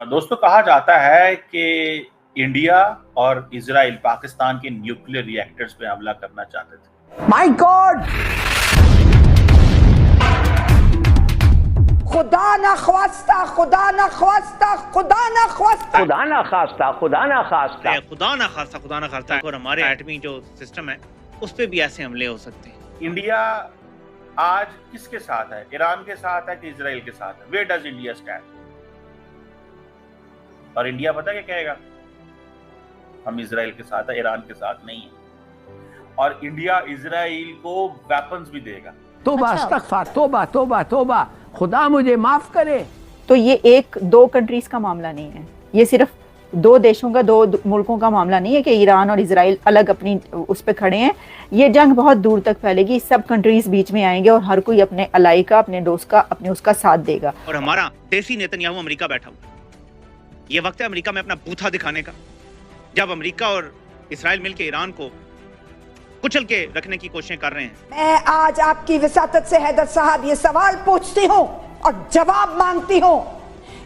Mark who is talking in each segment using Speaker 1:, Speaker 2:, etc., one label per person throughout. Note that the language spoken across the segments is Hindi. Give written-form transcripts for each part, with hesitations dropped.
Speaker 1: दोस्तों कहा जाता है कि इंडिया और इजराइल पाकिस्तान के न्यूक्लियर रिएक्टर्स पे हमला करना चाहते थे।
Speaker 2: माय गॉड, खुदा ना ख्वास्ता, खुदा ना ख्वास्ता, खुदा ना ख्वास्ता,
Speaker 3: खुदा ना खास्ता, खुदा ना खास्ता,
Speaker 4: खुदा ना खास्ता, खुदा ना खास्ता। और हमारे एटमी जो सिस्टम है उस पे भी ऐसे हमले हो सकते हैं।
Speaker 1: इंडिया आज किसके साथ है? ईरान के साथ है कि इजराइल के साथ है? Where does India stand? और इंडिया पता क्या कहेगा? हम इजराइल के साथ है, ईरान के साथ नहीं है। और इंडिया इजराइल को वेपन्स भी देगा।
Speaker 3: तोबा अस्तगफार, तोबा तोबा तोबा, खुदा मुझे माफ करे।
Speaker 5: तो ये एक दो कंट्रीज का मामला नहीं है, ये सिर्फ दो देशों का, दो मुल्कों का मामला नहीं है कि ईरान और इजराइल अलग अपनी उस पे खड़े हैं। ये जंग बहुत दूर तक फैलेगी, सब कंट्रीज बीच में आएंगे और हर कोई अपने अलाई का, अपने दोस्त का, अपने उसका साथ देगा।
Speaker 4: और हमारा देसी नेतन्याहू अमेरिका बैठा हुआ, ये वक्त है अमेरिका में अपना बूथा दिखाने का। जब अमेरिका और इजराइल मिलकर ईरान को कुचल के रखने की कोशिशें कर रहे हैं।
Speaker 2: मैं आज आपकी विसातत से हैदर साहब ये सवाल पूछती हूँ और जवाब मांगती हूँ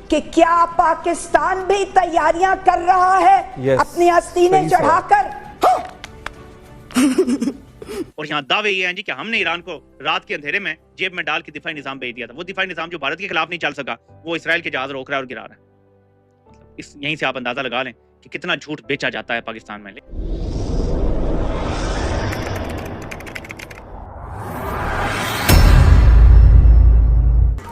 Speaker 2: कि क्या पाकिस्तान भी तैयारियां कर रहा है अपनी आस्तीनें चढ़ाकर?
Speaker 4: और यहाँ दावे ये हैं जी कि हमने ईरान को रात के अंधेरे में जेब में डाल के दिफाई निजाम भेज दिया था। वो दिफाई निजाम जो भारत के खिलाफ नहीं चल सका, वो इसराइल के जहाज रोक रहा है और गिरा रहा है। यहीं से आप अंदाजा लगा लें कि कितना झूठ बेचा जाता है पाकिस्तान में।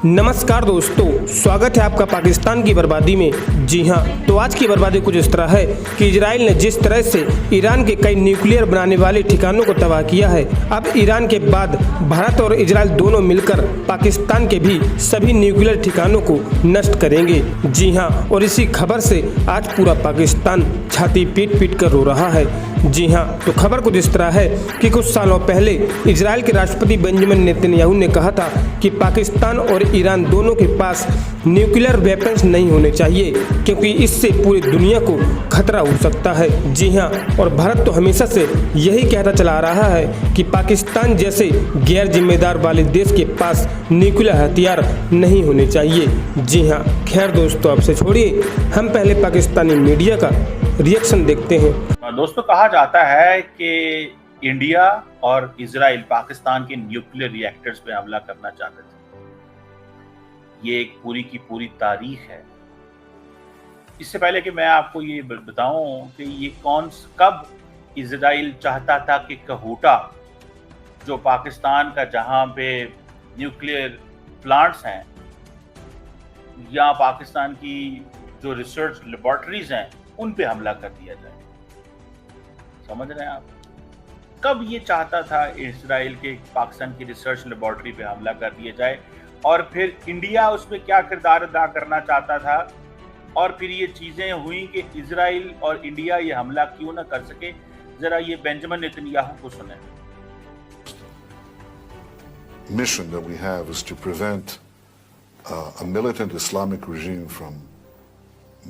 Speaker 6: नमस्कार दोस्तों, स्वागत है आपका पाकिस्तान की बर्बादी में। जी हां, तो आज की बर्बादी कुछ इस तरह है कि इजराइल ने जिस तरह से ईरान के कई न्यूक्लियर बनाने वाले ठिकानों को तबाह किया है, अब ईरान के बाद भारत और इजराइल दोनों मिलकर पाकिस्तान के भी सभी न्यूक्लियर ठिकानों को नष्ट करेंगे। जी हां, और इसी खबर से आज पूरा पाकिस्तान छाती पीट पीट कर रो रहा है। जी हां, तो खबर कुछ इस तरह है कि कुछ सालों पहले इजराइल के राष्ट्रपति बेंजामिन नेतन्याहू ने कहा था कि पाकिस्तान और ईरान दोनों के पास न्यूक्लियर वेपन्स नहीं होने चाहिए, क्योंकि इससे पूरी दुनिया को खतरा हो सकता है। जी हां, और भारत तो हमेशा से यही कहता चला आ रहा है कि पाकिस्तान जैसे गैर जिम्मेदार वाले देश के पास न्यूक्लियर हथियार नहीं होने चाहिए। जी हां, खैर दोस्तों, आपसे छोड़िए, हम पहले पाकिस्तानी मीडिया का रिएक्शन देखते हैं।
Speaker 1: दोस्तों कहा जाता है कि इंडिया और इजराइल पाकिस्तान के न्यूक्लियर रिएक्टर्स पे हमला करना चाहते थे। ये एक पूरी की पूरी तारीख है। इससे पहले कि मैं आपको ये बताऊं कि ये कब इजराइल चाहता था कि कहूटा, जो पाकिस्तान का जहां पे न्यूक्लियर प्लांट्स हैं या पाकिस्तान की जो रिसर्च लेबोरेटरीज हैं, उन पे हमला कर दिया जाए। समझ रहे हैं आप? कब ये चाहता था इजराइल के पाकिस्तान की रिसर्च लेबोरेटरी पे हमला कर दिया जाए, और फिर इंडिया उसमें क्या किरदार अदा करना चाहता था, और फिर ये चीजें हुई कि इजराइल और इंडिया ये हमला क्यों ना कर सके। जरा ये बेंजामिन नेतन्याहू को सुने।
Speaker 7: Mission that we have is to prevent a militant Islamic regime from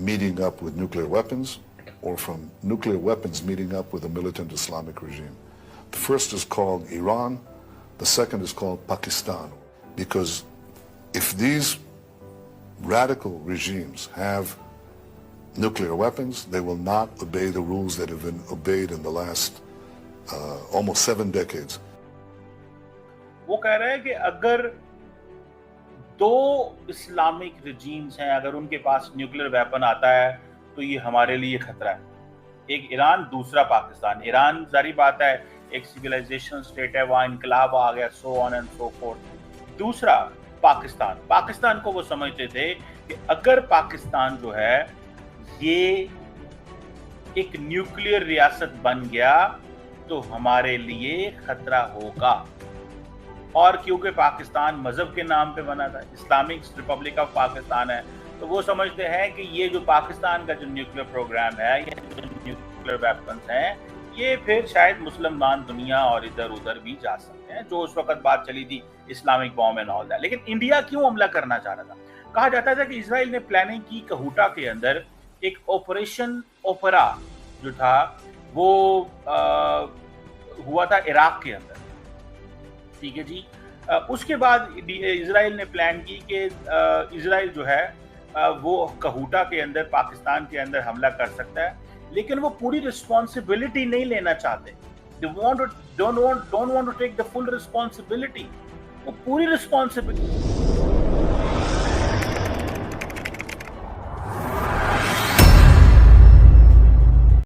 Speaker 7: meeting up with nuclear weapons, or from nuclear weapons meeting up with a militant Islamic regime. The first is called Iran, the second is called Pakistan, because if these radical regimes have nuclear weapons, they will not obey the rules that have been obeyed in the last almost 7 decades.
Speaker 1: वो कह रहे हैं कि अगर दो इस्लामिक रिजीम्स हैं, अगर उनके पास न्यूक्लियर वेपन आता है तो ये हमारे लिए खतरा है। एक ईरान, दूसरा पाकिस्तान। ईरान जारी बात है एक सिविलाइजेशन स्टेट है, वहां इनकलाब आ गया, so on and so fourth. दूसरा पाकिस्तान को वो समझते थे कि अगर पाकिस्तान जो है ये एक न्यूक्लियर रियासत बन गया तो हमारे लिए खतरा होगा। और क्योंकि पाकिस्तान मजहब के नाम पे बना था, इस्लामिक रिपब्लिक ऑफ पाकिस्तान है, तो वो समझते हैं कि ये जो पाकिस्तान का जो न्यूक्लियर प्रोग्राम है, ये जो न्यूक्लियर वेपन्स हैं, ये फिर शायद मुसलमान दुनिया और इधर उधर भी जा सकते हैं, जो उस वक्त बात चली थी Islamic bomb and all that. लेकिन इंडिया क्यों हमला करना चाह रहा था? कहा जाता था कि इजराइल ने प्लानिंग की कहूटा के अंदर एक ऑपरेशन ओपेरा जो था वो हुआ था इराक के अंदर। ठीक है जी। उसके बाद इजराइल ने प्लान की कि इजराइल जो है वो कहूटा के अंदर, पाकिस्तान के अंदर हमला कर सकता है, लेकिन वो पूरी रिस्पॉन्सिबिलिटी नहीं लेना चाहते। don't want to take the full responsibility। वो पूरी रिस्पॉन्सिबिलिटी